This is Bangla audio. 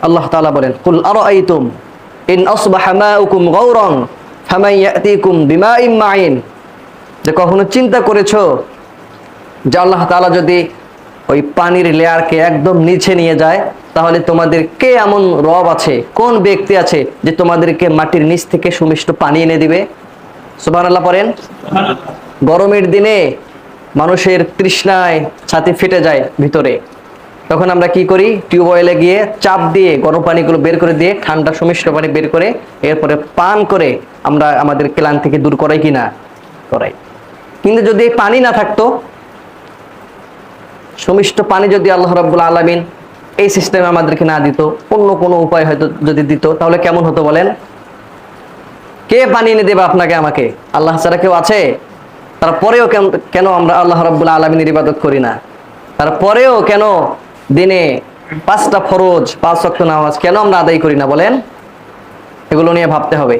আল্লাহ তাআলা বলেন, কুল আরাআইতুম ইন আসবাহা মাউকুম গাওরান ফামান ইয়াতিকুম বিমাইন মাইন। যে কখনো চিন্তা করেছো যে আল্লাহ তাআলা যদি ওই পানির লেয়ারকে একদম নিচে নিয়ে যায়, তাহলে তোমাদের কে এমন রব আছে, কোন ব্যক্তি আছে যে তোমাদেরকে মাটির নিচ থেকে সুমিষ্ট পানি এনে দিবে? সুবহানাল্লাহ পড়েন। গরমের দিনে মানুষের তৃষ্ণায় ছাতি ফেটে যায় ভিতরে, তখন আমরা কি করি? টিউবওয়েলে গিয়ে চাপ দিয়ে গরম পানিগুলো বের করে দিয়ে ঠান্ডা সুমিষ্ট পানি বের করে এরপরে পান করে আমরা আমাদের ক্লান্তিকে দূর করাই কিনা? করাই। কিন্তু যদি এই পানি না থাকতো, সুমিষ্ট পানি যদি আল্লাহ রাব্বুল আলামিন এই সিস্টেমে আমাদেরকে না দিত, অন্য কোনো উপায় হয়তো যদি দিত, তাহলে কেমন হতো বলেন? কে পানি এনে দেবে আপনাকে আমাকে? আল্লাহ ছাড়া কেউ আছে? তারপরেও কেন আমরা আল্লাহ রাব্বুল আলামিনের ইবাদত করি না? তারপরেও কেন দিনে 5টা ফরজ 5 ওয়াক্ত নামাজ কেন আমরা আদায় করি না বলেন? এগুলো নিয়ে ভাবতে হবে।